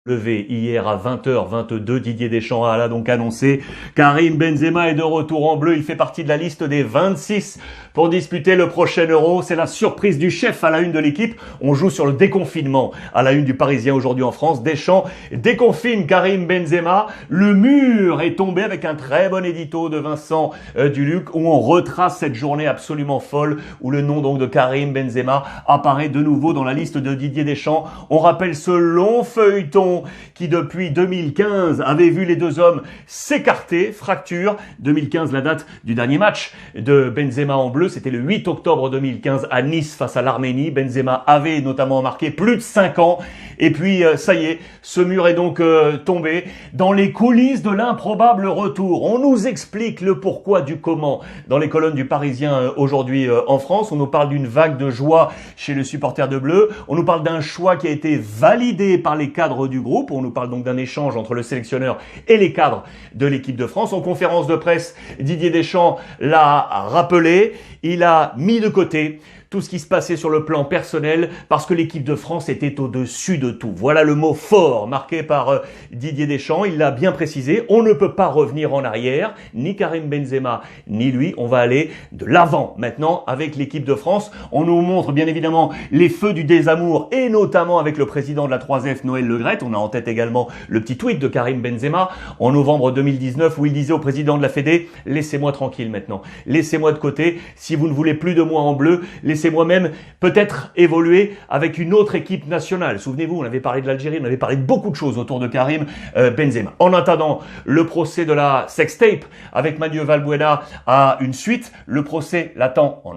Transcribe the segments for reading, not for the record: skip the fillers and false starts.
Levé hier à 20h22, Didier Deschamps a donc annoncé Karim Benzema est de retour en bleu. Il fait partie de la liste des 26 pour disputer le prochain Euro. C'est la surprise du chef à la une de l'équipe. On joue sur le déconfinement à la une du Parisien aujourd'hui en France. Deschamps déconfine Karim Benzema. Le mur est tombé avec un très bon édito de Vincent Duluc où on retrace cette journée absolument folle où le nom donc de Karim Benzema apparaît de nouveau dans la liste de Didier Deschamps. On rappelle ce long feuilleton qui depuis 2015 avait vu les deux hommes s'écarter, fracture. 2015, la date du dernier match de Benzema en bleu, c'était le 8 octobre 2015 à Nice face à l'Arménie. Benzema avait notamment marqué plus de 5 ans. Et puis, ça y est, ce mur est donc tombé dans les coulisses de l'improbable retour. On nous explique le pourquoi du comment dans les colonnes du Parisien aujourd'hui en France. On nous parle d'une vague de joie chez le supporter de bleu. On nous parle d'un choix qui a été validé par les cadres du groupe. On nous parle donc d'un échange entre le sélectionneur et les cadres de l'équipe de France. En conférence de presse, Didier Deschamps l'a rappelé. Il a mis de côté tout ce qui se passait sur le plan personnel parce que l'équipe de France était au-dessus de tout. Voilà le mot fort marqué par Didier Deschamps. Il l'a bien précisé. On ne peut pas revenir en arrière, ni Karim Benzema, ni lui. On va aller de l'avant maintenant avec l'équipe de France. On nous montre bien évidemment les feux du désamour et notamment avec le président de la 3F, Noël Le Graët. On a en tête également le petit tweet de Karim Benzema en novembre 2019 où il disait au président de la Fédé « Laissez-moi tranquille maintenant. Laissez-moi de côté. Si vous ne voulez plus de moi en bleu, laissez-moi même peut-être évoluer avec une autre équipe nationale. » Souvenez-vous, on avait parlé de l'Algérie, on avait parlé de beaucoup de choses autour de Karim Benzema. En attendant, le procès de la sextape avec Mathieu Valbuena a une suite. Le procès l'attend en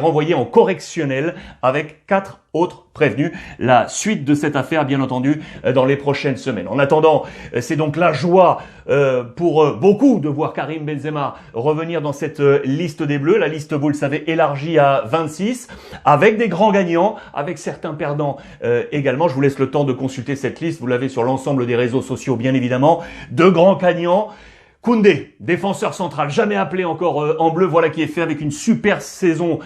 renvoyé en correctionnel avec 4 autres prévenus. La suite de cette affaire, bien entendu, dans les prochaines semaines. En attendant, c'est donc la joie pour beaucoup de voir Karim Benzema revenir dans cette liste des Bleus. La liste, vous le savez, élargie à 26, avec des grands gagnants, avec certains perdants également. Je vous laisse le temps de consulter cette liste. Vous l'avez sur l'ensemble des réseaux sociaux, bien évidemment. De grands gagnants. Koundé, défenseur central, jamais appelé encore en bleu, voilà qui est fait avec une super saison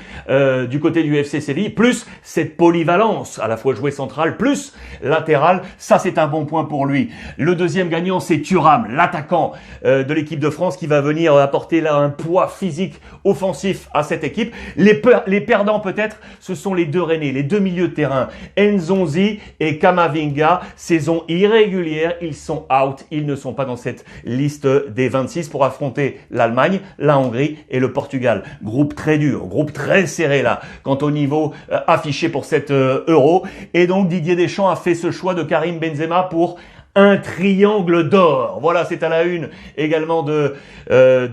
du côté du FC Séville, plus cette polyvalence, à la fois joué central, plus latéral, ça c'est un bon point pour lui. Le deuxième gagnant c'est Thuram, l'attaquant de l'équipe de France qui va venir apporter là un poids physique offensif à cette équipe. Les perdants peut-être, ce sont les deux Rennais, les deux milieux de terrain, Nzonzi et Kamavinga, saison irrégulière, ils sont out, ils ne sont pas dans cette liste des 26 pour affronter l'Allemagne, la Hongrie et le Portugal. Groupe très dur, groupe très serré là, quant au niveau affiché pour cet Euro. Et donc Didier Deschamps a fait ce choix de Karim Benzema pour un triangle d'or. Voilà, c'est à la une également de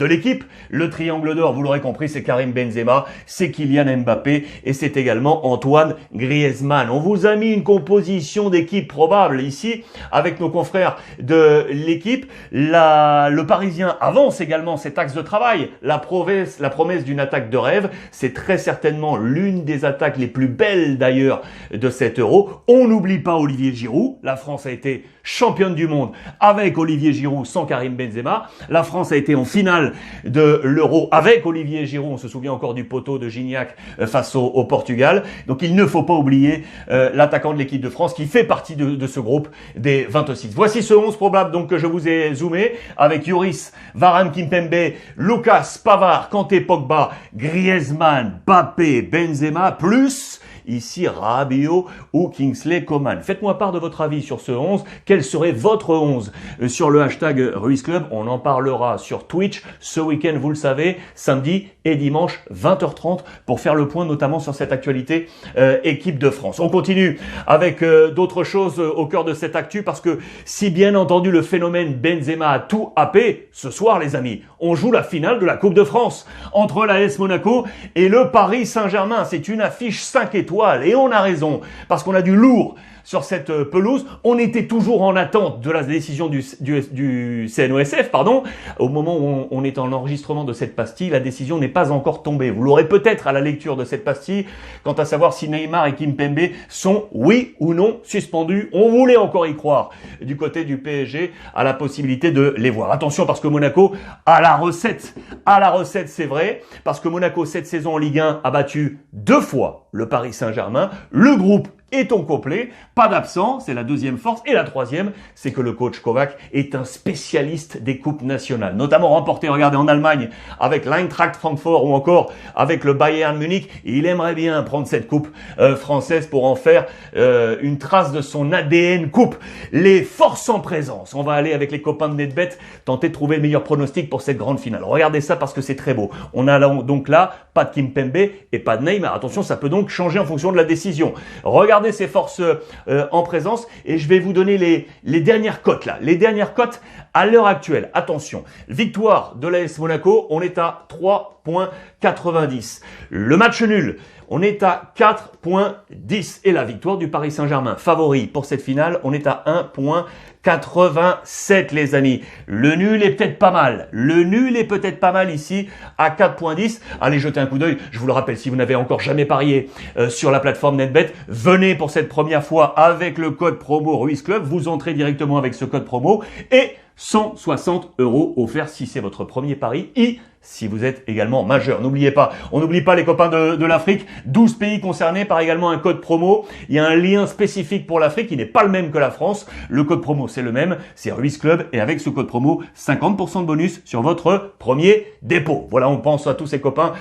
l'équipe. Le triangle d'or, vous l'aurez compris, c'est Karim Benzema, c'est Kylian Mbappé et c'est également Antoine Griezmann. On vous a mis une composition d'équipe probable ici avec nos confrères de l'équipe. Le Parisien avance également cet axe de travail. La promesse d'une attaque de rêve, c'est très certainement l'une des attaques les plus belles d'ailleurs de cet Euro. On n'oublie pas Olivier Giroud. La France a été championne du monde avec Olivier Giroud sans Karim Benzema. La France a été en finale de l'Euro avec Olivier Giroud. On se souvient encore du poteau de Gignac face au Portugal. Donc il ne faut pas oublier l'attaquant de l'équipe de France qui fait partie de ce groupe des 26. Voici ce 11 probable donc que je vous ai zoomé avec Lloris, Varane, Kimpembe, Lucas, Pavard, Kanté, Pogba, Griezmann, Mbappé, Benzema, plus ici Rabiot ou Kingsley Coman. Faites-moi part de votre avis sur ce 11. Quel serait votre 11 sur le hashtag Ruiz Club? On en parlera sur Twitch ce week-end, vous le savez, samedi et dimanche 20h30 pour faire le point notamment sur cette actualité équipe de France. On continue avec d'autres choses au cœur de cette actu parce que si bien entendu le phénomène Benzema a tout happé, ce soir les amis, on joue la finale de la Coupe de France entre l'AS Monaco et le Paris Saint-Germain. C'est une affiche 5 étoiles étoiles. Et on a raison, parce qu'on a du lourd sur cette pelouse. On était toujours en attente de la décision du CNOSF, pardon. Au moment où on est en enregistrement de cette pastille, la décision n'est pas encore tombée. Vous l'aurez peut-être à la lecture de cette pastille, quant à savoir si Neymar et Kimpembe sont, oui ou non, suspendus. On voulait encore y croire du côté du PSG à la possibilité de les voir. Attention, parce que Monaco a la recette. A la recette, c'est vrai, parce que Monaco, cette saison en Ligue 1, a battu 2 fois le Paris Saint-Germain. Le groupe est au complet, pas d'absent, c'est la deuxième force. Et la troisième, c'est que le coach Kovac est un spécialiste des coupes nationales, notamment remporté, regardez, en Allemagne avec l'Eintracht Francfort ou encore avec le Bayern Munich. Et il aimerait bien prendre cette coupe française pour en faire une trace de son ADN coupe. Les forces en présence. On va aller avec les copains de NetBet tenter de trouver le meilleur pronostic pour cette grande finale. Regardez ça parce que c'est très beau. On a donc là pas de Kimpembe et pas de Neymar. Attention, ça peut donc changer en fonction de la décision. Regardez ces forces en présence et je vais vous donner les dernières cotes là. Les dernières cotes à l'heure actuelle. Attention, victoire de l'AS Monaco, on est à 3,90. Le match nul, on est à 4,10. Et la victoire du Paris Saint-Germain, favori pour cette finale, on est à 1,87 les amis. Le nul est peut-être pas mal. Le nul est peut-être pas mal ici à 4,10. Allez jeter un coup d'œil. Je vous le rappelle, si vous n'avez encore jamais parié sur la plateforme NetBet, venez pour cette première fois avec le code promo Ruiz Club. Vous entrez directement avec ce code promo et 160 € offerts si c'est votre premier pari et si vous êtes également majeur. N'oubliez pas, on n'oublie pas les copains de l'Afrique, 12 pays concernés par également un code promo. Il y a un lien spécifique pour l'Afrique qui n'est pas le même que la France. Le code promo c'est le même, c'est Ruiz Club et avec ce code promo, 50% de bonus sur votre premier dépôt. Voilà, on pense à tous ces copains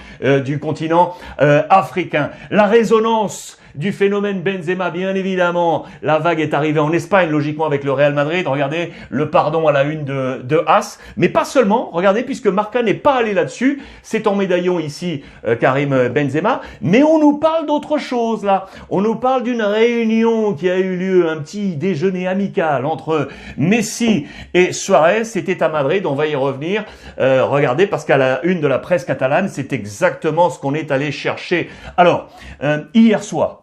du continent africain. La résonance du phénomène Benzema, bien évidemment. La vague est arrivée en Espagne, logiquement, avec le Real Madrid. Regardez, le pardon à la une de As. Mais pas seulement. Regardez, puisque Marca n'est pas allé là-dessus. C'est en médaillon ici, Karim Benzema. Mais on nous parle d'autre chose, là. On nous parle d'une réunion qui a eu lieu, un petit déjeuner amical entre Messi et Suarez. C'était à Madrid. On va y revenir. Regardez, parce qu'à la une de la presse catalane, c'est exactement ce qu'on est allé chercher. Alors, hier soir,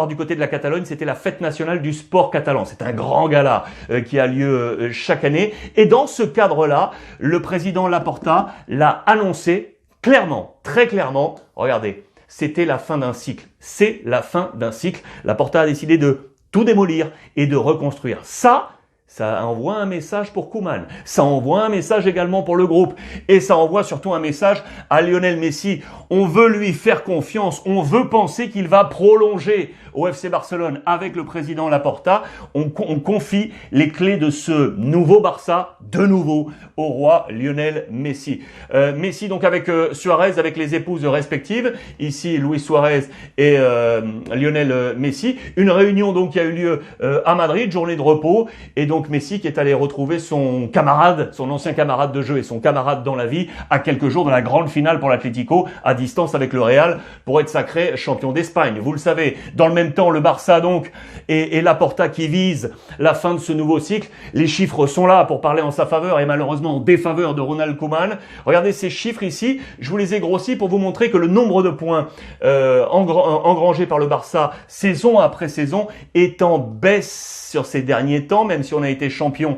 du côté de la Catalogne, c'était la fête nationale du sport catalan. C'est un grand gala qui a lieu chaque année. Et dans ce cadre-là, le président Laporta l'a annoncé clairement, très clairement. Regardez, c'était la fin d'un cycle. C'est la fin d'un cycle. Laporta a décidé de tout démolir et de reconstruire. Ça envoie un message pour Koeman. Ça envoie un message également pour le groupe. Et ça envoie surtout un message à Lionel Messi. On veut lui faire confiance. On veut penser qu'il va prolonger au FC Barcelone avec le président Laporta. On confie les clés de ce nouveau Barça, de nouveau, au roi Lionel Messi. Messi donc avec Suarez, avec les épouses respectives. Ici, Luis Suarez et Lionel Messi. Une réunion donc qui a eu lieu à Madrid, journée de repos. Et donc Messi qui est allé retrouver son camarade, son ancien camarade de jeu et son camarade dans la vie à quelques jours de la grande finale pour l'Atlético à distance avec le Real pour être sacré champion d'Espagne. Vous le savez, dans le même temps, le Barça donc et Laporta qui vise la fin de ce nouveau cycle. Les chiffres sont là pour parler en sa faveur et malheureusement en défaveur de Ronald Koeman. Regardez ces chiffres ici, je vous les ai grossis pour vous montrer que le nombre de points engrangés par le Barça saison après saison est en baisse sur ces derniers temps, même si on a été champion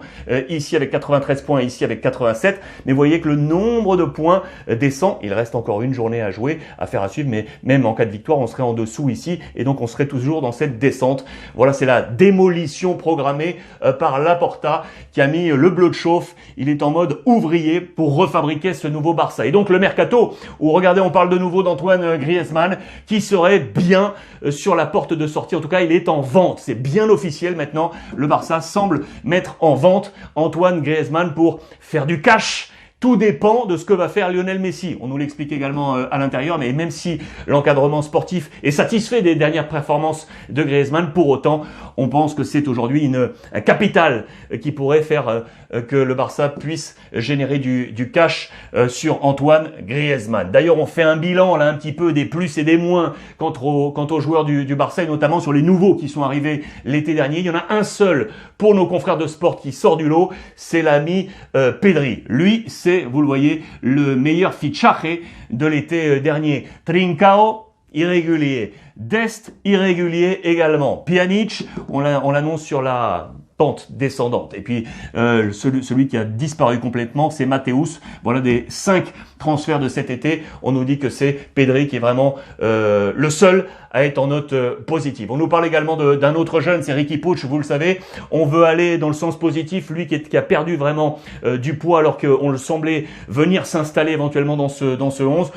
ici avec 93 points, ici avec 87. Mais vous voyez que le nombre de points descend. Il reste encore une journée à jouer, à faire à suivre, mais même en cas de victoire, on serait en dessous ici et donc on serait toujours dans cette descente. Voilà, c'est la démolition programmée par Laporta qui a mis le bleu de chauffe. Il est en mode ouvrier pour refabriquer ce nouveau Barça. Et donc le mercato, où regardez, on parle de nouveau d'Antoine Griezmann qui serait bien sur la porte de sortie. En tout cas, il est en vente. C'est bien officiel maintenant. Le Barça semble mettre en vente Antoine Griezmann pour faire du cash. Tout dépend de ce que va faire Lionel Messi. On nous l'explique également à l'intérieur, mais même si l'encadrement sportif est satisfait des dernières performances de Griezmann, pour autant, on pense que c'est aujourd'hui un capital qui pourrait faire que le Barça puisse générer du cash sur Antoine Griezmann. D'ailleurs, on fait un bilan là un petit peu des plus et des moins quant aux joueurs du Barça et notamment sur les nouveaux qui sont arrivés l'été dernier. Il y en a un seul pour nos confrères de sport qui sort du lot, c'est l'ami Pedri. Lui, c'est, vous le voyez, le meilleur fichaje de l'été dernier. Trincao, irrégulier. Dest, irrégulier également. Pjanic, on l'annonce sur la pente descendante. Et puis celui qui a disparu complètement, c'est Matthäus. Voilà des 5 transferts de cet été. On nous dit que c'est Pedri qui est vraiment le seul à être en note positive. On nous parle également d'un autre jeune, c'est Riqui Puig, vous le savez. On veut aller dans le sens positif, lui qui a perdu vraiment du poids alors qu'on le semblait venir s'installer éventuellement dans ce 11.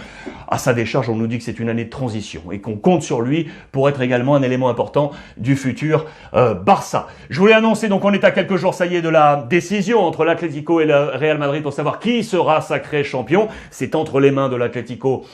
À sa décharge, on nous dit que c'est une année de transition et qu'on compte sur lui pour être également un élément important du futur Barça. Je voulais annoncer, donc on est à quelques jours, ça y est, de la décision entre l'Atlético et le Real Madrid pour savoir qui sera sacré champion. C'est entre les mains de l'Atlético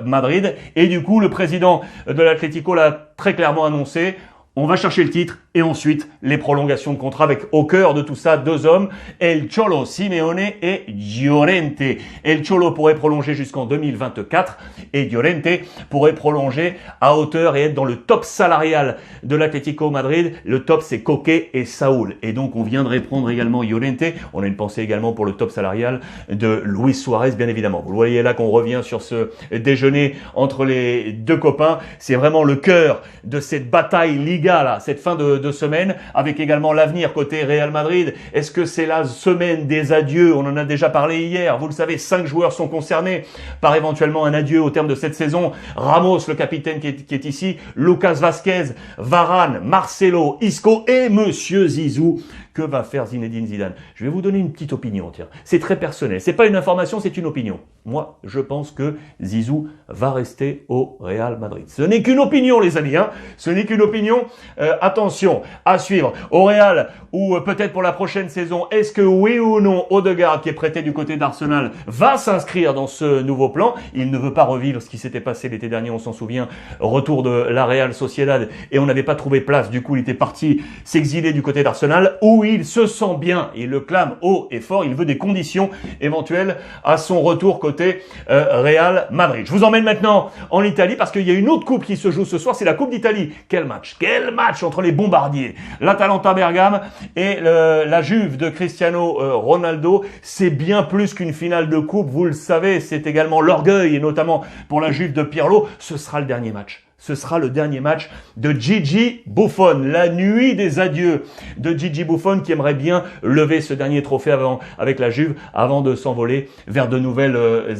Madrid. Et du coup, le président de l'Atlético l'a très clairement annoncé. On va chercher le titre et ensuite les prolongations de contrat avec au cœur de tout ça 2 hommes, El Cholo Simeone et Llorente. El Cholo pourrait prolonger jusqu'en 2024 et Llorente pourrait prolonger à hauteur et être dans le top salarial de l'Atlético Madrid. Le top, c'est Koke et Saúl. Et donc on viendrait prendre également Llorente. On a une pensée également pour le top salarial de Luis Suarez, bien évidemment. Vous voyez là qu'on revient sur ce déjeuner entre les 2 copains. C'est vraiment le cœur de cette bataille Liga, là, cette fin de semaine, avec également l'avenir côté Real Madrid. Est-ce que c'est la semaine des adieux? On en a déjà parlé hier. Vous le savez, 5 joueurs sont concernés par éventuellement un adieu au terme de cette saison. Ramos, le capitaine qui est ici, Lucas Vazquez, Varane, Marcelo, Isco et Monsieur Zizou. Que va faire Zinedine Zidane? Je vais vous donner une petite opinion, tiens. C'est très personnel. C'est pas une information, c'est une opinion. Moi, je pense que Zizou va rester au Real Madrid. Ce n'est qu'une opinion, les amis, hein. Ce n'est qu'une opinion. Attention, à suivre. Au Real, ou peut-être pour la prochaine saison, est-ce que oui ou non, Odegaard, qui est prêté du côté d'Arsenal, va s'inscrire dans ce nouveau plan? Il ne veut pas revivre ce qui s'était passé l'été dernier, on s'en souvient. Retour de la Real Sociedad, et on n'avait pas trouvé place. Du coup, il était parti s'exiler du côté d'Arsenal, où il se sent bien, il le clame haut et fort, il veut des conditions éventuelles à son retour côté Real Madrid. Je vous emmène maintenant en Italie parce qu'il y a une autre coupe qui se joue ce soir, c'est la Coupe d'Italie. Quel match entre les bombardiers, l'Atalanta Bergame et la Juve de Cristiano Ronaldo. C'est bien plus qu'une finale de coupe, vous le savez, c'est également l'orgueil, et notamment pour la Juve de Pirlo. Ce sera le dernier match. Ce sera le dernier match de Gigi Buffon, la nuit des adieux de Gigi Buffon, qui aimerait bien lever ce dernier trophée avec la Juve avant de s'envoler vers de nouvelles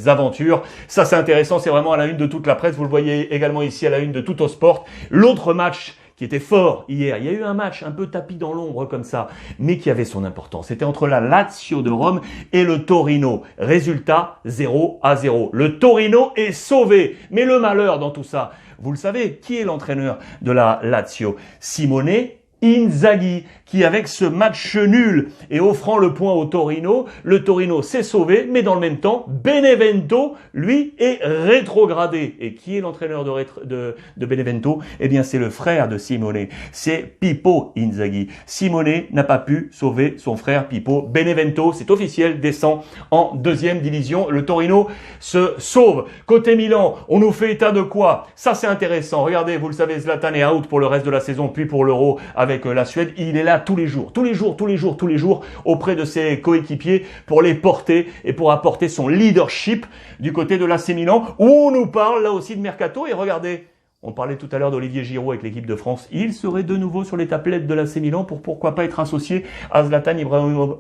aventures. Ça, c'est intéressant, c'est vraiment à la une de toute la presse. Vous le voyez également ici à la une de Tuttosport. L'autre match qui était fort hier, il y a eu un match un peu tapis dans l'ombre comme ça, mais qui avait son importance. C'était entre la Lazio de Rome et le Torino. Résultat 0-0. Le Torino est sauvé. Mais le malheur dans tout ça, vous le savez, qui est l'entraîneur de la Lazio? Simone Inzaghi, qui avec ce match nul et offrant le point au Torino, le Torino s'est sauvé, mais dans le même temps, Benevento, lui, est rétrogradé. Et qui est l'entraîneur de Benevento? Eh bien, c'est le frère de Simone, c'est Pippo Inzaghi. Simone n'a pas pu sauver son frère Pippo. Benevento, c'est officiel, descend en 2e division. Le Torino se sauve. Côté Milan, on nous fait état de quoi? Ça, c'est intéressant. Regardez, vous le savez, Zlatan est out pour le reste de la saison, puis pour l'Euro avec la Suède. Il est là tous les jours auprès de ses coéquipiers pour les porter et pour apporter son leadership du côté de l'AC Milan, où on nous parle là aussi de mercato. Et regardez, on parlait tout à l'heure d'Olivier Giroud avec l'équipe de France. Il serait de nouveau sur les tablettes de l'AC Milan pour pourquoi pas être associé à Zlatan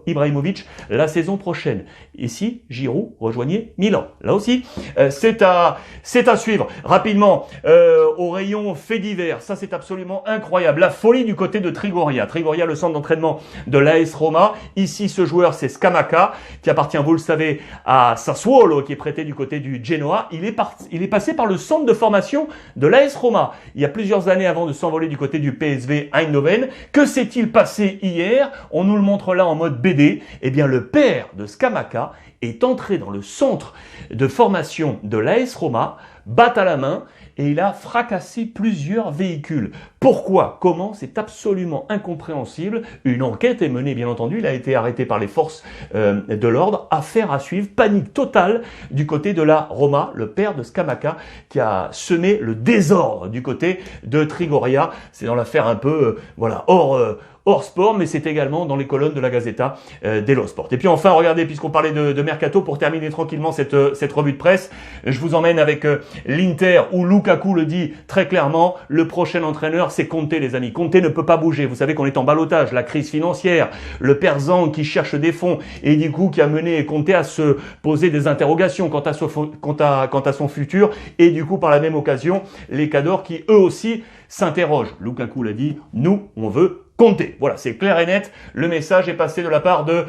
Ibrahimovic la saison prochaine. Et si Giroud rejoignait Milan, là aussi, c'est à suivre. Rapidement, au rayon fait divers, ça c'est absolument incroyable. La folie du côté de Trigoria. Trigoria, le centre d'entraînement de l'AS Roma. Ici, ce joueur, c'est Scamacca, qui appartient, vous le savez, à Sassuolo, qui est prêté du côté du Genoa. Il est passé par le centre de formation de l'AS Roma, il y a plusieurs années avant de s'envoler du côté du PSV Eindhoven. Que s'est-il passé hier? On nous le montre là en mode BD. Eh bien, le père de Scamacca est entré dans le centre de formation de l'AS Roma, batte à la main, et il a fracassé plusieurs véhicules. Pourquoi? Comment? C'est absolument incompréhensible. Une enquête est menée, bien entendu. Il a été arrêté par les forces de l'ordre. Affaire à suivre. Panique totale du côté de la Roma. Le père de Scamacca qui a semé le désordre du côté de Trigoria. C'est dans l'affaire un peu, hors sport, mais c'est également dans les colonnes de la Gazzetta dello Sport. Et puis enfin, regardez, puisqu'on parlait de mercato, pour terminer tranquillement cette revue de presse, je vous emmène avec l'Inter, où Lukaku le dit très clairement, le prochain entraîneur, c'est Conte, les amis. Conte ne peut pas bouger. Vous savez qu'on est en ballottage, la crise financière, le père Zhang qui cherche des fonds, et du coup qui a mené Conte à se poser des interrogations quant à son futur, et du coup par la même occasion, les cadors qui eux aussi s'interrogent. Lukaku l'a dit, nous on veut Conte. Voilà, c'est clair et net. Le message est passé de la part de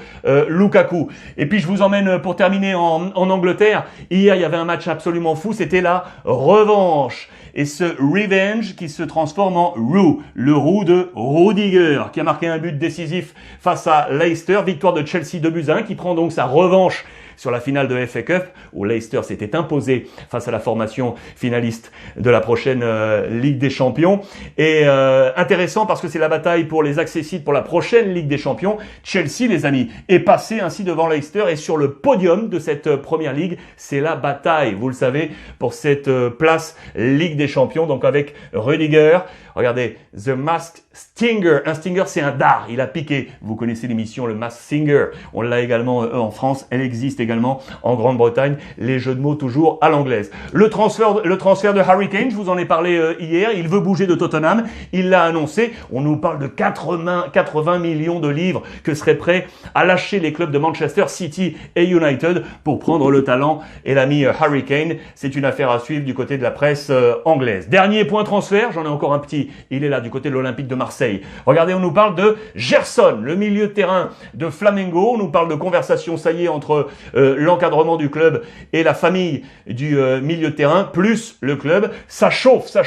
Lukaku. Et puis je vous emmène pour terminer en Angleterre. Hier, il y avait un match absolument fou. C'était la revanche. Et ce revenge qui se transforme en roux. Le roux de Rudiger, qui a marqué un but décisif face à Leicester. Victoire de Chelsea 2-1, qui prend donc sa revanche sur la finale de FA Cup, où Leicester s'était imposé face à la formation finaliste de la prochaine Ligue des Champions. Et intéressant parce que c'est la bataille pour les accessibles pour la prochaine Ligue des Champions. Chelsea, les amis, est passé ainsi devant Leicester et sur le podium de cette première ligue, c'est la bataille, vous le savez, pour cette place Ligue des Champions. Donc avec Rudiger, regardez, The Masked Stinger. Un stinger, c'est un dard. Il a piqué. Vous connaissez l'émission Le Masked Singer. On l'a également en France. Elle existe également en Grande-Bretagne. Les jeux de mots toujours à l'anglaise. Le transfert de Harry Kane, je vous en ai parlé hier. Il veut bouger de Tottenham. Il l'a annoncé. On nous parle de 80 millions de livres que seraient prêts à lâcher les clubs de Manchester City et United pour prendre le talent et l'ami Harry Kane. C'est une affaire à suivre du côté de la presse anglaise. Dernier point transfert. J'en ai encore un petit. Il est là du côté de l'Olympique de Marseille. Regardez, on nous parle de Gerson, le milieu de terrain de Flamengo. On nous parle de conversation, ça y est, entre l'encadrement du club et la famille du milieu de terrain, plus le club. Ça chauffe. Ça,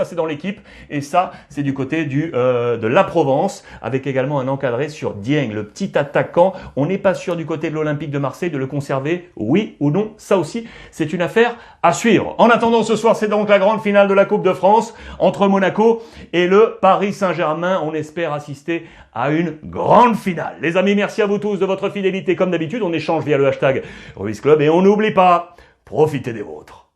c'est dans l'équipe. Et ça, c'est du côté de la Provence, avec également un encadré sur Dieng, le petit attaquant. On n'est pas sûr du côté de l'Olympique de Marseille de le conserver, oui ou non. Ça aussi, c'est une affaire à suivre. En attendant, ce soir, c'est donc la grande finale de la Coupe de France entre Monaco et le Paris Saint-Germain. On espère assister à une grande finale. Les amis, merci à vous tous de votre fidélité. Comme d'habitude, on échange via le hashtag Ruiz Club et on n'oublie pas, profitez des vôtres.